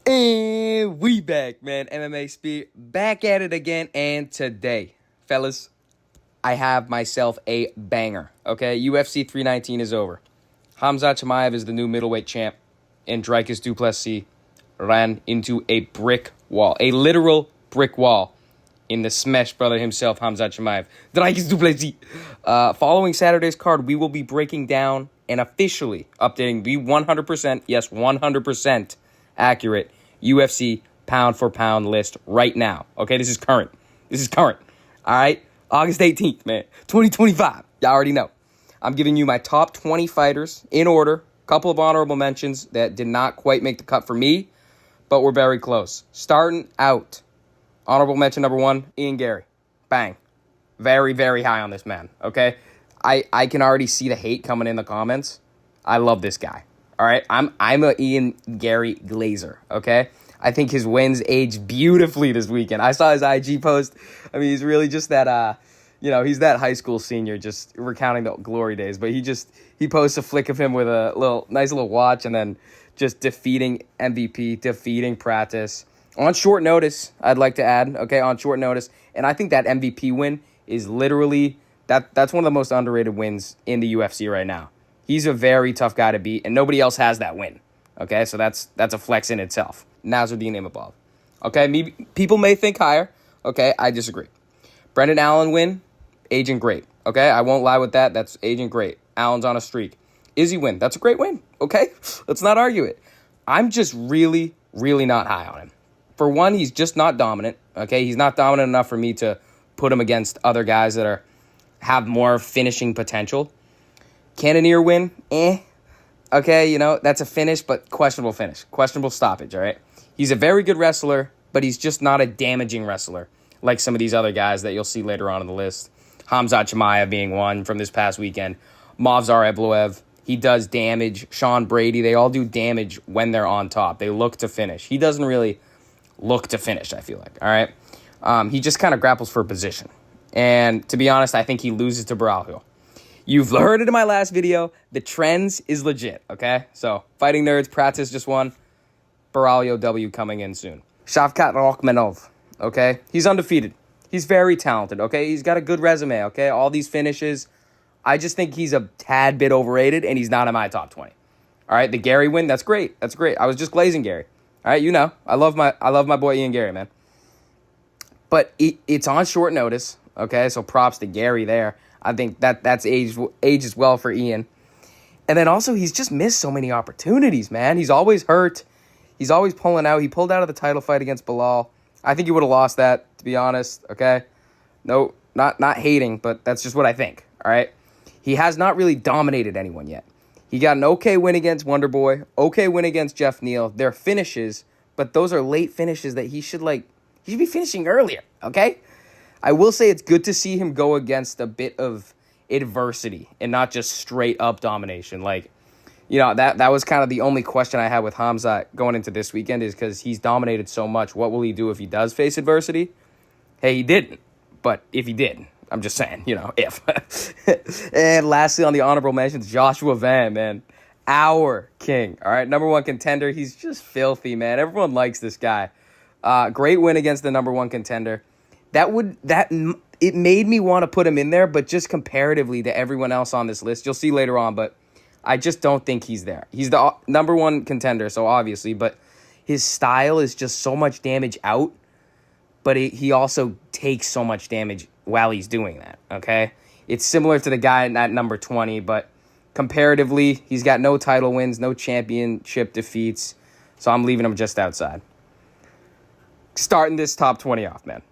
And we back, man. MMA Speed back at it again. And today, fellas, I have myself a banger. Okay, UFC 319 is over. Khamzat Chimaev is the new middleweight champ, and Dricus du Plessis ran into a brick wall, a literal brick wall, in the Smash brother himself, Khamzat Chimaev. Dricus du Plessis. Following Saturday's card, we will be breaking down and officially updating the 100%, yes, 100% accurate UFC pound for pound list right now. Okay, this is current. All right, August 18th, man, 2025. Y'all already know. I'm giving you my top 20 fighters in order. Couple of honorable mentions that did not quite make the cut for me, but were very close. Starting out, honorable mention number 1, Ian Gary. Bang. Very, very high on this man, okay? I can already see the hate coming in the comments. I love this guy, all right? I'm a Ian Gary glazer, okay? I think his wins aged beautifully this weekend. I saw his IG post. I mean, he's really just that, he's that high school senior just recounting the glory days. But he posts a flick of him with a nice little watch and then just defeating MVP, defeating Pratis. On short notice, I'd like to add, okay, on short notice. And I think that MVP win is literally, that's one of the most underrated wins in the UFC right now. He's a very tough guy to beat, and nobody else has that win. Okay, so that's a flex in itself. Nasruddin Imavov. Okay, people may think higher. Okay, I disagree. Brendan Allen win, aging great. Okay, I won't lie with that. That's aging great. Allen's on a streak. Izzy win, that's a great win. Okay, let's not argue it. I'm just really, really not high on him. For one, he's just not dominant. Okay, he's not dominant enough for me to put him against other guys that have more finishing potential. Cannonier win, Okay, that's a finish, but questionable finish. Questionable stoppage, all right? He's a very good wrestler, but he's just not a damaging wrestler like some of these other guys that you'll see later on in the list. Khamzat Chimaev being one from this past weekend. Movsar Evloev, he does damage. Sean Brady, they all do damage when they're on top. They look to finish. He doesn't really look to finish, I feel like, all right? He just kind of grapples for position. And to be honest, I think he loses to Baralho. You've heard it in my last video. The trends is legit, okay? So, Fighting Nerds, Pratis just won. Baralho W coming in soon. Shavkat Rakhmonov, okay? He's undefeated. He's very talented, okay? He's got a good resume, okay? All these finishes. I just think he's a tad bit overrated, and he's not in my top 20. All right, the Gary win, that's great. That's great. I was just glazing Gary. All right, I love my boy Ian Gary, man. But it's on short notice, okay? So props to Gary there. I think that's ages well for Ian. And then also, he's just missed so many opportunities, man. He's always hurt. He's always pulling out. He pulled out of the title fight against Bilal. I think he would have lost that, to be honest, okay? No, not hating, but that's just what I think, all right? He has not really dominated anyone yet. He got an okay win against Wonderboy, okay win against Jeff Neal. They're finishes, but those are late finishes that he should be finishing earlier, okay? I will say it's good to see him go against a bit of adversity and not just straight up domination. That was kind of the only question I had with Khamzat going into this weekend is because he's dominated so much. What will he do if he does face adversity? Hey, he didn't. But if he did, I'm just saying, if. And lastly, on the honorable mentions, Joshua Van, man. Our king. All right, number 1 contender. He's just filthy, man. Everyone likes this guy. Great win against the number 1 contender. It made me want to put him in there, but just comparatively to everyone else on this list, you'll see later on, but I just don't think he's there. He's the number 1 contender, so obviously, but his style is just so much damage out, but he also takes so much damage while he's doing that, okay? It's similar to the guy at number 20, but comparatively, he's got no title wins, no championship defeats, so I'm leaving him just outside. Starting this top 20 off, man.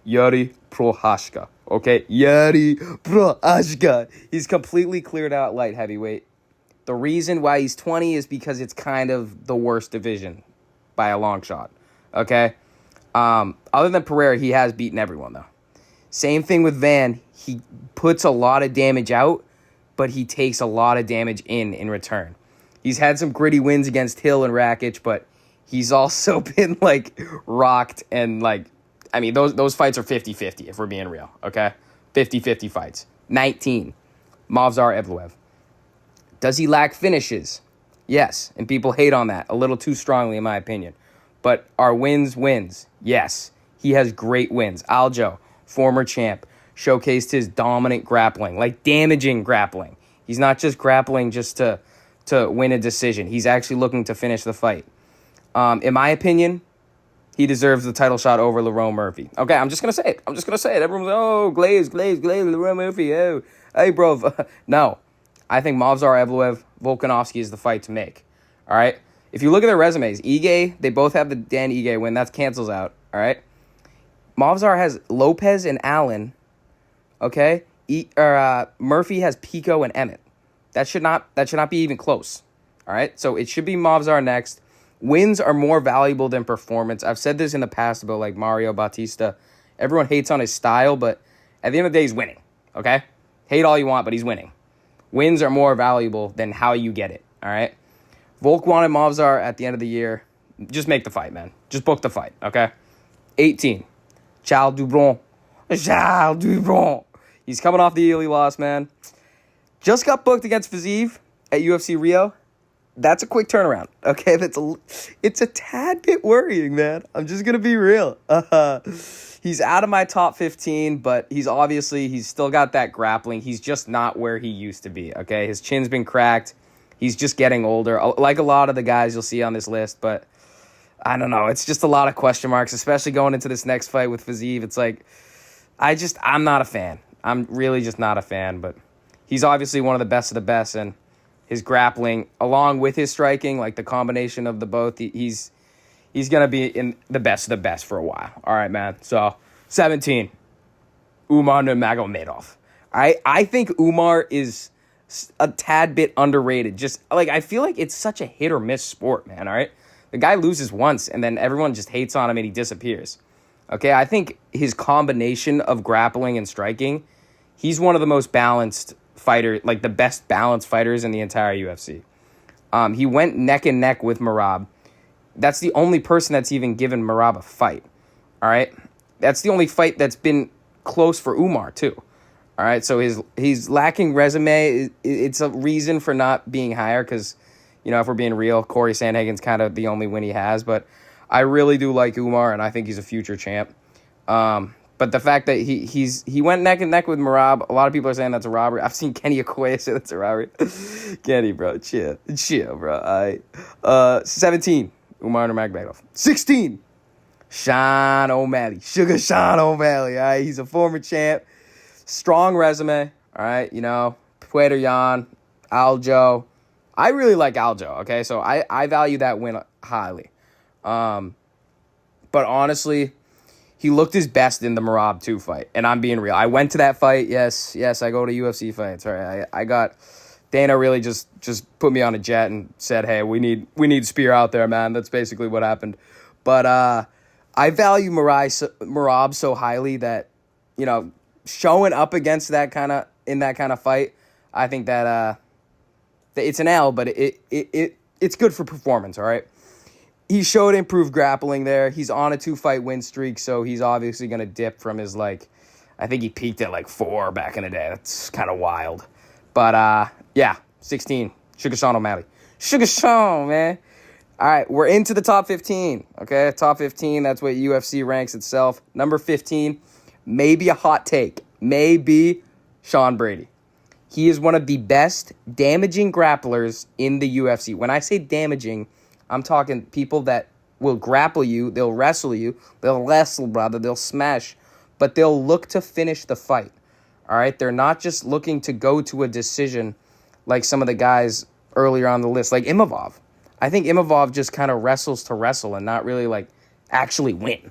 Yuri Prochazka. Okay, Yuri Prochazka. He's completely cleared out light heavyweight. The reason why he's 20 is because it's kind of the worst division by a long shot. Okay? Other than Pereira, he has beaten everyone, though. Same thing with Van. He puts a lot of damage out, but he takes a lot of damage in return. He's had some gritty wins against Hill and Rakic, but he's also been, rocked and, those fights are 50-50, if we're being real, okay? 50-50 fights. 19, Movsar Evloev. Does he lack finishes? Yes. And people hate on that a little too strongly, in my opinion. But are wins? Yes. He has great wins. Aljo, former champ, showcased his dominant grappling, like damaging grappling. He's not just grappling just to win a decision. He's actually looking to finish the fight. In my opinion, he deserves the title shot over Lerone Murphy. Okay, I'm just going to say it. Everyone's, oh, Glaze, Lerone Murphy, oh. Hey, bro. No. I think Movsar Evloev, Volkanovski is the fight to make. All right? If you look at their resumes, Ige, they both have the Dan Ige win. That cancels out. All right? Movsar has Lopez and Allen. Okay? Murphy has Pico and Emmett. That should not be even close. All right? So it should be Movsar next. Wins are more valuable than performance. I've said this in the past about like Mario Bautista. Everyone hates on his style, but at the end of the day, he's winning. Okay? Hate all you want, but he's winning. Wins are more valuable than how you get it. All right? Volk wanted Movsar at the end of the year. Just make the fight, man. Just book the fight. Okay? 18. Charles Dubron. He's coming off the Ely loss, man. Just got booked against Fiziev at UFC Rio. That's a quick turnaround, okay? It's a tad bit worrying, man. I'm just going to be real. He's out of my top 15, but he's still got that grappling. He's just not where he used to be, okay? His chin's been cracked. He's just getting older, like a lot of the guys you'll see on this list, but I don't know. It's just a lot of question marks, especially going into this next fight with Fiziev. It's like, I'm not a fan. I'm really just not a fan, but he's obviously one of the best, and his grappling, along with his striking, like the combination of the both, he's going to be in the best of the best for a while. All right, man. So, 17, Umar Nurmagomedov. I think Umar is a tad bit underrated. Just, like, I feel like it's such a hit or miss sport, man, all right? The guy loses once, and then everyone just hates on him, and he disappears. Okay, I think his combination of grappling and striking, he's one of the most balanced fighter, like the best balanced fighters in the entire UFC. He went neck and neck with Merab. That's the only person that's even given Merab a fight. All right, that's the only fight that's been close for Umar too. All right, so he's lacking resume. It's a reason for not being higher because, you know, if we're being real, Corey Sandhagen's kind of the only win he has. But I really do like Umar, and I think he's a future champ. But the fact that he went neck and neck with Merab, a lot of people are saying that's a robbery. I've seen Kenny Okoye say that's a robbery. Kenny, bro, chill, bro. All right. 17, Umar Nurmagomedov. 16, Sean O'Malley. Sugar Sean O'Malley. All right, he's a former champ. Strong resume. All right, you know, Puerto Yan, Aljo. I really like Aljo, okay? So I value that win highly. But honestly, he looked his best in the Merab 2 fight, and I'm being real. I went to that fight. Yes, I go to UFC fights. All right, I got Dana really just put me on a jet and said, "Hey, we need Spear out there, man." That's basically what happened. But I value Merab so highly that, you know, showing up against that kind of fight, I think that it's an L, but it's good for performance. All right. He showed improved grappling there. He's on a 2-fight win streak, so he's obviously going to dip from his, like, I think he peaked at, like, 4 back in the day. That's kind of wild. But, yeah, 16, Sugar Sean O'Malley. Sugar Sean, man. All right, we're into the top 15, okay? Top 15, that's what UFC ranks itself. Number 15, maybe a hot take. Maybe Sean Brady. He is one of the best damaging grapplers in the UFC. When I say damaging, I'm talking people that will grapple you, they'll wrestle you, they'll smash, but they'll look to finish the fight, all right? They're not just looking to go to a decision like some of the guys earlier on the list, like Imavov. I think Imavov just kind of wrestles to wrestle and not really, like, actually win,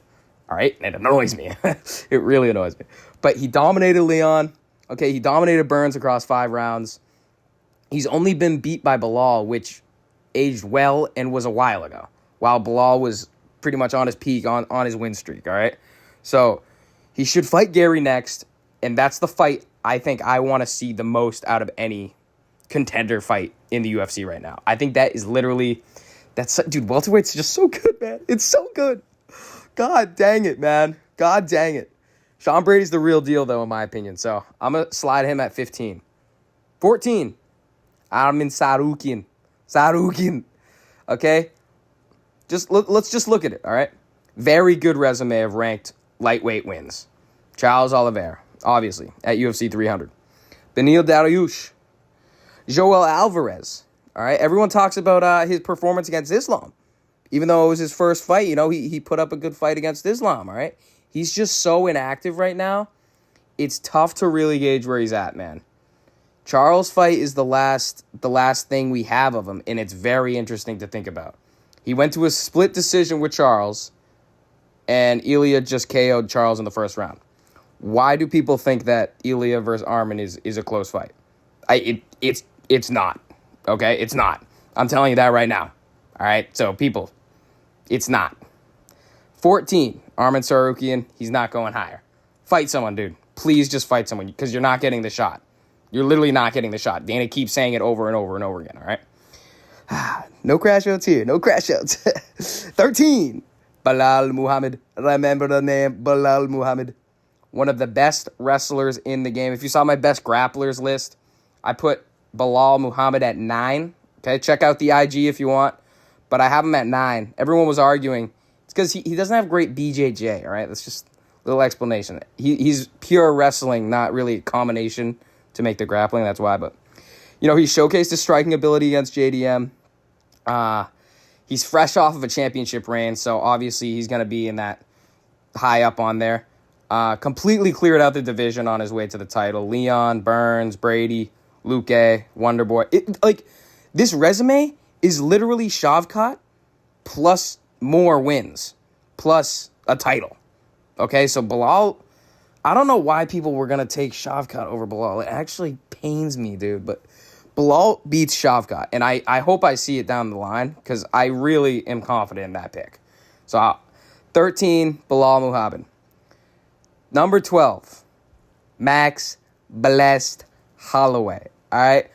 all right? And it annoys me. It really annoys me. But he dominated Leon. Okay, he dominated Burns across 5 rounds. He's only been beat by Bilal, which aged well and was a while ago, while Bilal was pretty much on his peak, on his win streak, all right? So he should fight Gary next, and that's the fight I think I want to see the most out of any contender fight in the UFC right now. I think that is literally, dude, welterweight's just so good, man. It's so good. God dang it, man. God dang it. Sean Brady's the real deal, though, in my opinion, so I'm going to slide him at 15. 14, Armin Sarukian. Sarukin. Okay? Let's just look at it, all right? Very good resume of ranked lightweight wins. Charles Oliveira, obviously, at UFC 300. Beneil Dariush. Joel Alvarez. All right? Everyone talks about his performance against Islam. Even though it was his first fight, he put up a good fight against Islam, all right? He's just so inactive right now. It's tough to really gauge where he's at, man. Charles' fight is the last thing we have of him, and it's very interesting to think about. He went to a split decision with Charles, and Ilya just KO'd Charles in the first round. Why do people think that Ilya versus Arman is a close fight? It's not, okay? It's not. I'm telling you that right now, all right? So, people, it's not. 14, Arman Tsarukyan, he's not going higher. Fight someone, dude. Please just fight someone, because you're not getting the shot. You're literally not getting the shot. Dana keeps saying it over and over and over again, all right? No crash outs here. No crash outs. 13, Belal Muhammad. Remember the name, Belal Muhammad. One of the best wrestlers in the game. If you saw my best grapplers list, I put Belal Muhammad at 9. Okay, check out the IG if you want. But I have him at 9. Everyone was arguing. It's because he doesn't have great BJJ, all right? That's just a little explanation. He's pure wrestling, not really a combination to make the grappling. That's why. But, he showcased his striking ability against JDM. He's fresh off of a championship reign, so obviously he's going to be in that high up on there. Completely cleared out the division on his way to the title. Leon, Burns, Brady, Luque, Wonderboy. This resume is literally Shavkat plus more wins, plus a title. Okay, so Belal, I don't know why people were going to take Shavkat over Belal. It actually pains me, dude, but Belal beats Shavkat, and I hope I see it down the line, because I really am confident in that pick. So, 13, Belal Muhammad. Number 12, Max Blessed Holloway. All right?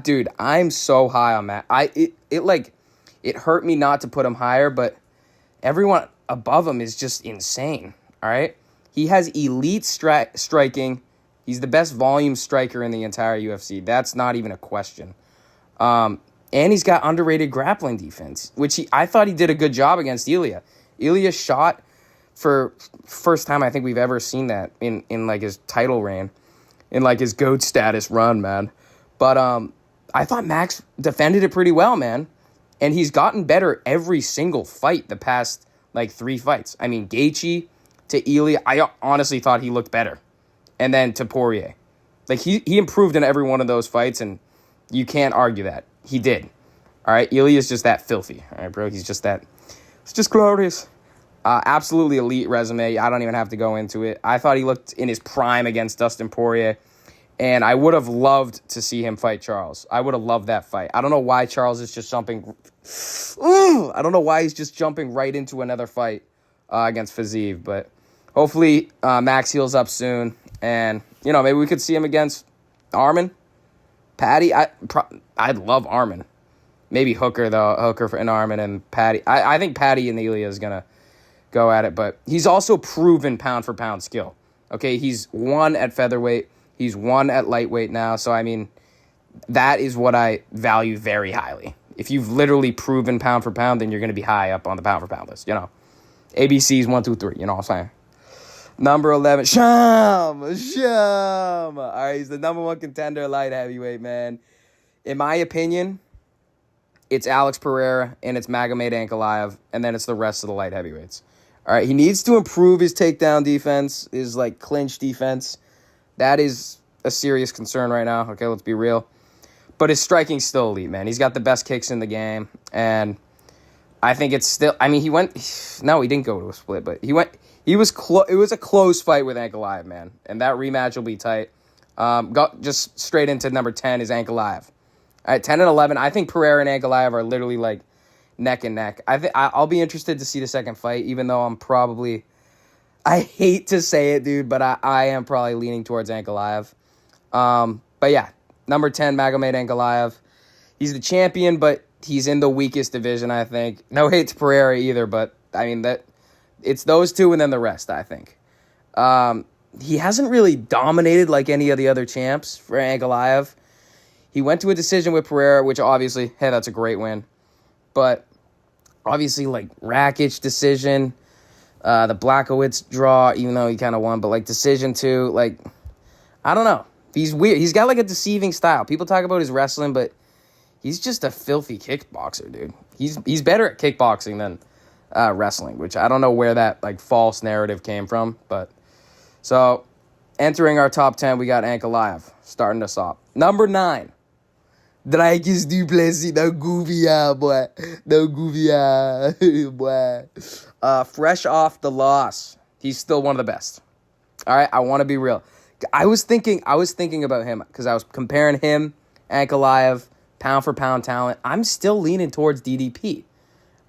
Dude, I'm so high on that. It hurt me not to put him higher, but everyone above him is just insane. All right? He has elite striking. He's the best volume striker in the entire UFC. That's not even a question. And he's got underrated grappling defense, which I thought he did a good job against Ilya. Ilya shot for first time I think we've ever seen that in his title reign, in his GOAT status run, man. But I thought Max defended it pretty well, man. And he's gotten better every single fight the past 3 fights. I mean, Gaethje to Ilya, I honestly thought he looked better. And then to Poirier. He improved in every one of those fights, and you can't argue that. He did. All right? Ilya's just that filthy. All right, bro? He's just that. It's just glorious. Absolutely elite resume. I don't even have to go into it. I thought he looked in his prime against Dustin Poirier, and I would have loved to see him fight Charles. I would have loved that fight. I don't know why Charles is just jumping. I don't know why he's just jumping right into another fight against Fiziev, but hopefully Max heals up soon, and maybe we could see him against Arman, Patty. I'd love Arman. Maybe Hooker though. Hooker and Arman and Patty. I think Patty and Ilya is gonna go at it, but he's also proven pound for pound skill. Okay, he's won at featherweight. He's won at lightweight now. So, I mean, that is what I value very highly. If you've literally proven pound for pound, then you're going to be high up on the pound for pound list. ABC's 1, 2, 3. You know what I'm saying? Number 11, Sham. All right, he's the number 1 contender light heavyweight, man. In my opinion, it's Alex Pereira and it's Magomed Ankalaev, and then it's the rest of the light heavyweights. All right, he needs to improve his takedown defense, his clinch defense. That is a serious concern right now. Okay, let's be real. But his striking's still elite, man. He's got the best kicks in the game, and I think it's still. I mean, he didn't go to a split, but he went. It was a close fight with Ankalaev, man, and that rematch will be tight. Got just straight into number 10 is Ankalaev. All right, 10 and 11. I think Pereira and Ankalaev are literally neck and neck. I'll be interested to see the second fight, even though I'm probably. I hate to say it, dude, but I am probably leaning towards Ankalaev. But yeah, number 10, Magomed Ankalaev. He's the champion, but he's in the weakest division, I think. No hate to Pereira either, but I mean it's those two and then the rest, I think. He hasn't really dominated like any of the other champs for Ankalaev. He went to a decision with Pereira, which obviously, hey, that's a great win. But obviously, like, Rakic decision, the Blachowicz draw, even though he kind of won, but, like, decision too, like, I don't know. He's weird. He's got, like, a deceiving style. People talk about his wrestling, but he's just a filthy kickboxer, dude. He's better at kickboxing than wrestling, which I don't know where that, like, false narrative came from, but... So, entering our top 10, we got Ankalaev, starting us off. Number 9. Dricus du Plessis, no goofy boy. No goofy boy. Fresh off the loss, he's still one of the best. All right, I want to be real. I was thinking about him because I was comparing him, Ankalaev, pound for pound talent. I'm still leaning towards DDP.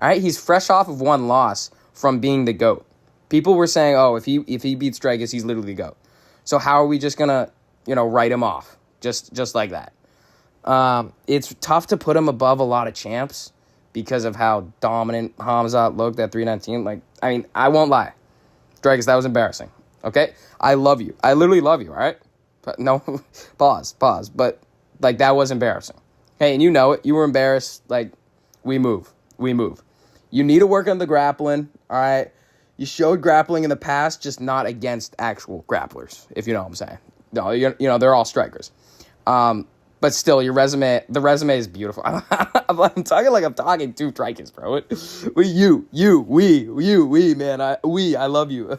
All right, he's fresh off of one loss from being the GOAT. People were saying, oh, if he beats Dricus, he's literally the GOAT. So how are we just gonna, write him off just like that? It's tough to put him above a lot of champs because of how dominant Khamzat looked at 319. Like, I mean, I won't lie. Dricus, that was embarrassing. Okay? I love you. I literally love you, all right? But no, pause. But, like, that was embarrassing. Hey, and you know it. You were embarrassed. Like, we move. You need to work on the grappling, all right? You showed grappling in the past, just not against actual grapplers, if you know what I'm saying. No, they're all strikers. But still, the resume is beautiful. I'm talking like I'm talking to Dricus, bro. We, man. I love you.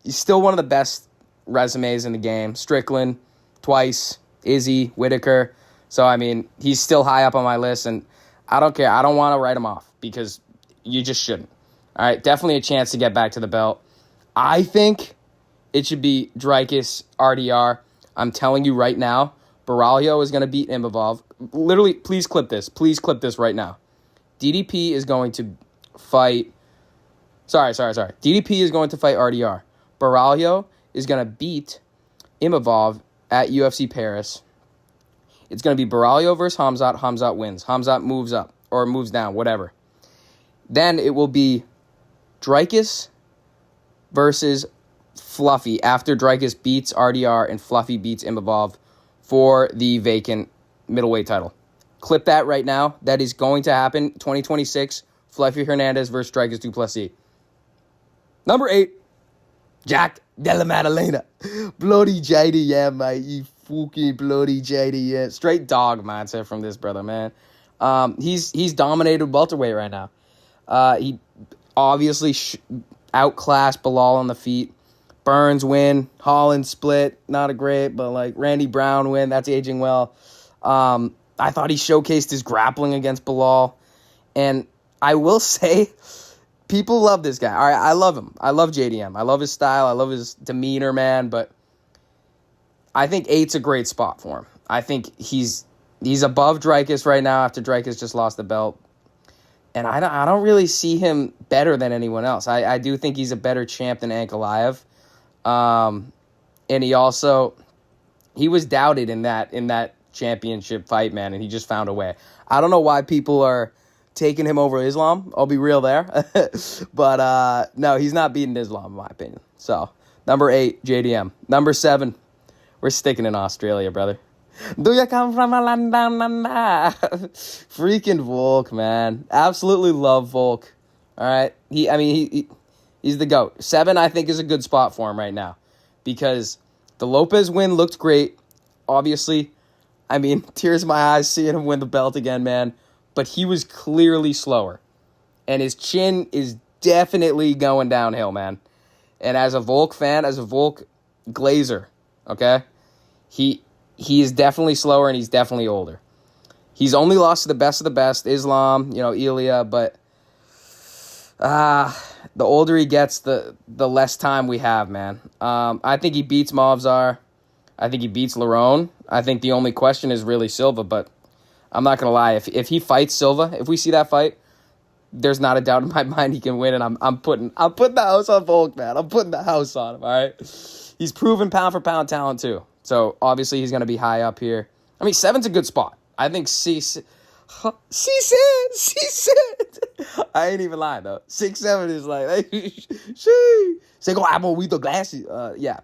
He's still one of the best resumes in the game. Strickland, twice. Izzy, Whitaker. So, I mean, he's still high up on my list, and I don't care. I don't want to write him off because you just shouldn't. All right, definitely a chance to get back to the belt. I think it should be Dricus, RDR. I'm telling you right now, Baralho is going to beat Imavov. Literally, please clip this. Please clip this right now. DDP is going to fight... Sorry. DDP is going to fight RDR. Baralho is going to beat Imavov at UFC Paris. It's going to be Baralho versus Khamzat. Khamzat wins. Khamzat moves up or moves down, whatever. Then it will be Dricus versus Fluffy after Dricus beats RDR and Fluffy beats Imavov for the vacant middleweight title. Clip that right now. That is going to happen. 2026, Fluffy Hernandez versus Dricus du Plessis. Number 8, Jack Della Maddalena. Bloody JD, yeah, mate. You fucking bloody JD, yeah. Straight dog mindset from this brother, man. He's dominated welterweight right now. He obviously outclassed Bilal on the feet. Burns win. Holland split. Not a great, but like Randy Brown win. That's aging well. I thought he showcased his grappling against Bilal. And I will say, people love this guy. All right, I love him. I love JDM. I love his style. I love his demeanor, man. But I think 8's a great spot for him. I think he's above Dricus right now after Dricus just lost the belt. And I don't really see him better than anyone else. I do think he's a better champ than Ankalaev. And he was doubted in that championship fight, man, and he just found a way. I don't know why people are taking him over Islam. I'll be real there. But no, he's not beating Islam, in my opinion. So, number 8, JDM. Number 7, we're sticking in Australia, brother. Do you come from a London? Freaking Volk, man. Absolutely love Volk. All right. He's the GOAT. 7, I think, is a good spot for him right now. Because the Lopez win looked great. Obviously, I mean, tears in my eyes seeing him win the belt again, man. But he was clearly slower. And his chin is definitely going downhill, man. And as a Volk fan, as a Volk glazer, okay, he is definitely slower and he's definitely older. He's only lost to the best, Islam, Ilya, but the older he gets, the less time we have, man. I think he beats Movzar. I think he beats Lerone. I think the only question is really Silva, but I'm not going to lie. If he fights Silva, if we see that fight, there's not a doubt in my mind he can win, and I'm putting the house on Volk, man. I'm putting the house on him, all right? He's proven pound for pound talent, too. So, obviously, he's going to be high up here. I mean, 7's a good spot. I think C said. I ain't even lying, though. 6-7 is like, hey, she. Say, go, I'm with the glasses. Yeah.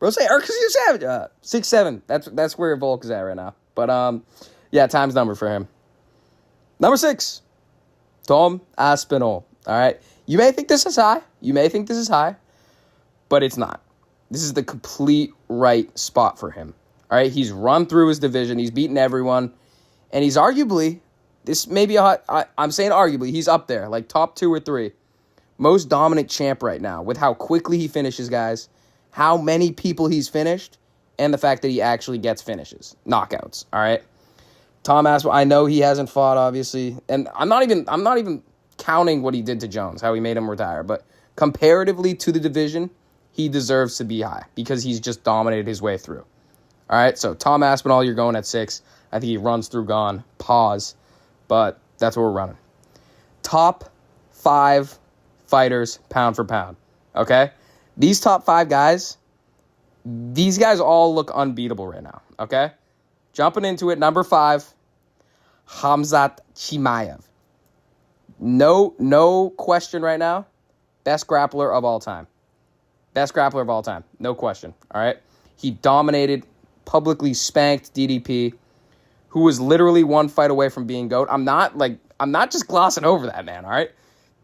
Rosé, Arcasiu Savage, 6'7". That's where Volk is at right now. But yeah, time's number for him. Number 6, Tom Aspinall. All right, you may think this is high. But it's not. This is the complete right spot for him. All right, he's run through his division. He's beaten everyone, and he's arguably, this may be I'm saying arguably, he's up there, like top 2 or 3. Most dominant champ right now with how quickly he finishes guys, how many people he's finished, and the fact that he actually gets finishes, knockouts. All right, Tom Aspinall. I know he hasn't fought, obviously, and I'm not even counting what he did to Jones, how he made him retire. But comparatively to the division, he deserves to be high because he's just dominated his way through. All right, so Tom Aspinall, you're going at 6. I think he runs through Gone. Pause, but that's what we're running. Top 5 fighters, pound for pound. Okay, these top 5 guys, these guys all look unbeatable right now. Okay, jumping into it, number 5, Khamzat Chimaev. No question right now, best grappler of all time. No question. All right, he dominated, publicly spanked DDP, who was literally one fight away from being GOAT. I'm not just glossing over that, man. All right.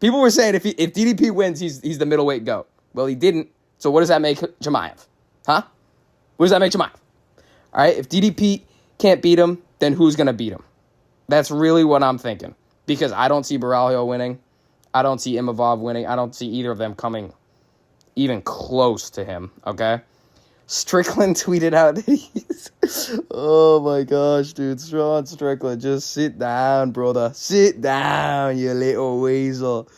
People were saying if DDP wins, he's the middleweight GOAT. Well, he didn't. So what does that make Chimaev? Huh? What does that make Chimaev? All right. If DDP can't beat him, then who's gonna beat him? That's really what I'm thinking. Because I don't see Baralho winning. I don't see Imavov winning. I don't see either of them coming even close to him. Okay. Strickland tweeted out that he's... Oh, my gosh, dude. Sean Strickland, just sit down, brother. Sit down, you little weasel.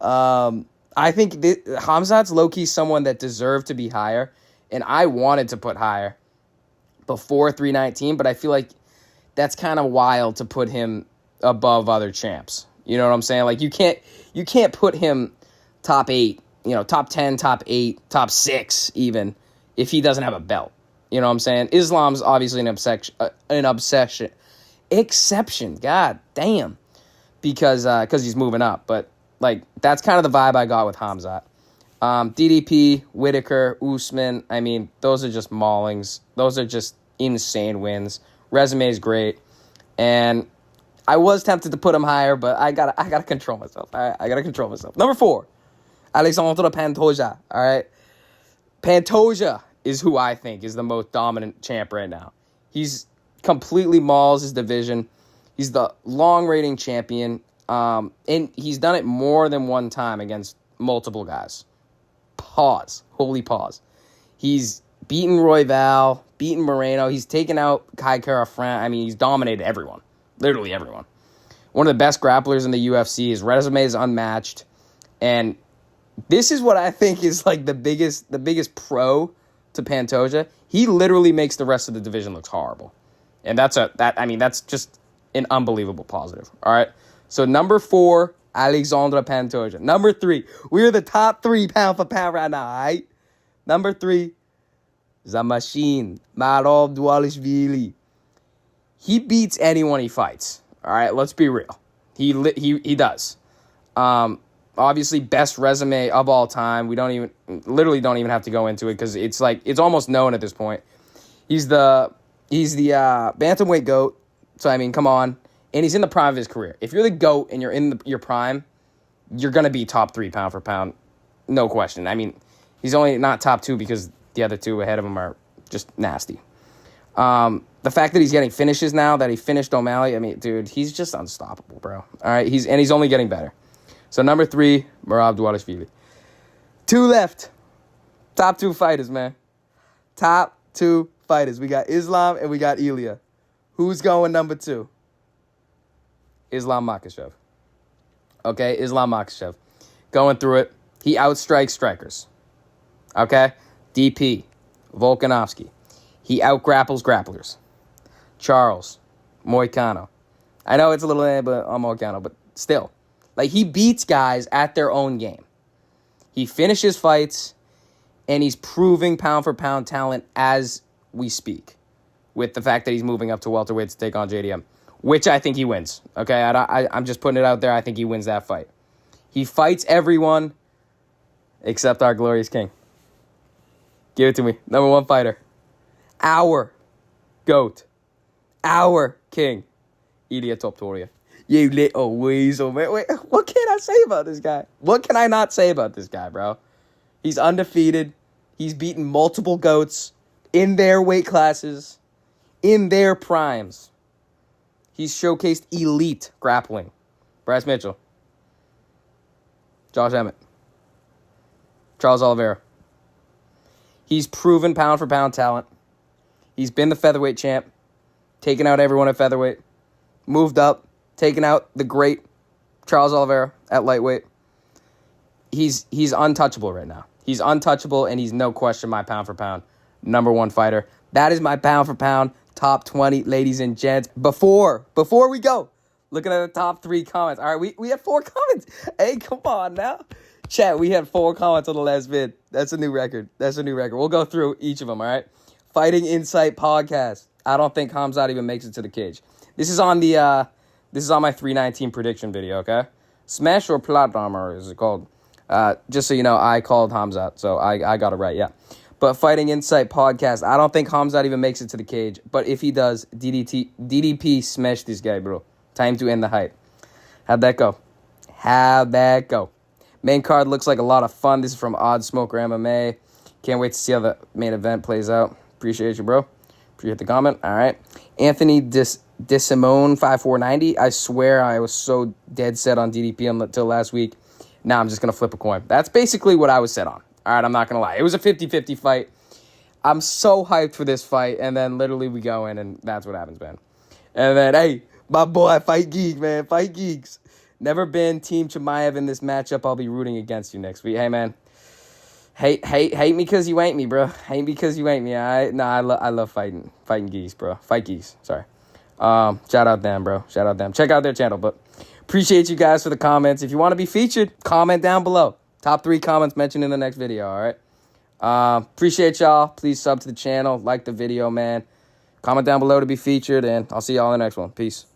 I think Khamzat's low-key someone that deserved to be higher, and I wanted to put higher before 319, but I feel like that's kind of wild to put him above other champs. You know what I'm saying? Like, you can't put him top 8, top 10, top 8, top 6 even, if he doesn't have a belt. You know what I'm saying? Islam's obviously an exception. God damn. Because he's moving up. But, like, that's kind of the vibe I got with Khamzat. DDP, Whitaker, Usman, I mean, those are just maulings. Those are just insane wins. Resume's great. And I was tempted to put him higher, but I gotta control myself. All right? I gotta control myself. Number 4, Alexandre Pantoja. All right? Pantoja is who I think is the most dominant champ right now. He's completely mauls his division. He's the long rating champion, and he's done it more than one time against multiple guys. Pause. Holy pause. He's beaten Royval, beaten Moreno. He's taken out Kai Kara-France. I mean, he's dominated everyone. Literally everyone. One of the best grapplers in the UFC. His resume is unmatched. And this is what I think is like the biggest pro to Pantoja. He literally makes the rest of the division look horrible. And that's just an unbelievable positive. All right. So number 4, Alexandre Pantoja. Number 3, we're the top 3 pound for pound right now, all right? Number 3, the machine, Marov Dvalishvili. He beats anyone he fights. All right, let's be real. He does. Obviously, best resume of all time. We don't even have to go into it because it's almost known at this point. He's the bantamweight GOAT. So I mean, come on, and he's in the prime of his career. If you're the GOAT and you're in your prime, you're gonna be top 3 pound for pound, no question. I mean, he's only not top 2 because the other 2 ahead of him are just nasty. The fact that he's getting finishes now, that he finished O'Malley, I mean, dude, he's just unstoppable, bro. All right, he's only getting better. So number 3, Marab Dvalishvili. 2 left. Top 2 fighters, man. Top 2 fighters. We got Islam and we got Ilya. Who's going number 2? Islam Makhachev. Okay, Islam Makhachev. Going through it. He outstrikes strikers. Okay? DP. Volkanovski. He outgrapples grapplers. Charles. Moicano. I know it's a little but I'm Moicano, but still. Like, he beats guys at their own game. He finishes fights, and he's proving pound-for-pound talent as we speak, with the fact that he's moving up to welterweight to take on JDM, which I think he wins. Okay, I'm just putting it out there. I think he wins that fight. He fights everyone except our glorious king. Give it to me. Number one fighter. Our GOAT. Our king. Ilya Topuria. You little weasel, man. Wait, what can I say about this guy? What can I not say about this guy, bro? He's undefeated. He's beaten multiple GOATs in their weight classes, in their primes. He's showcased elite grappling. Bryce Mitchell. Josh Emmett. Charles Oliveira. He's proven pound for pound talent. He's been the featherweight champ, taken out everyone at featherweight, moved up, taken out the great Charles Oliveira at lightweight. He's untouchable right now. He's untouchable, and he's no question my pound for pound number one fighter. That is my pound for pound top 20, ladies and gents. Before we go, looking at the top 3 comments. All right, we had 4 comments. Hey, come on now. Chat, we had 4 comments on the last vid. That's a new record. We'll go through each of them, all right? Fighting Insight Podcast. I don't think Khamzat even makes it to the cage. This is on my 319 prediction video, okay? Smash or plot armor is it called? Just so you know, I called Khamzat, so I got it right, yeah. But Fighting Insight Podcast, I don't think Khamzat even makes it to the cage. But if he does, DDP smash this guy, bro. Time to end the hype. How'd that go? Main card looks like a lot of fun. This is from Odd Smoker MMA. Can't wait to see how the main event plays out. Appreciate you, bro. Appreciate the comment. All right. Anthony DeSimone 5490. I swear I was so dead set on DDP until last week. Now I'm just going to flip a coin. That's basically what I was set on. All right, I'm not going to lie. It was a 50-50 fight. I'm so hyped for this fight, and then literally we go in, and that's what happens, man. And then, hey, my boy, Fight Geek, man. Fight Geeks. Never been Team Chimaev in this matchup. I'll be rooting against you next week. Hey, man. Hate me because you ain't me, bro. Hate me because you ain't me, all right? Nah, I love fighting geese, bro. Fight geese, sorry. Shout out them, bro. Shout out them. Check out their channel, but appreciate you guys for the comments. If you want to be featured, comment down below. Top 3 comments mentioned in the next video, all right? Appreciate y'all. Please sub to the channel. Like the video, man. Comment down below to be featured, and I'll see y'all in the next one. Peace.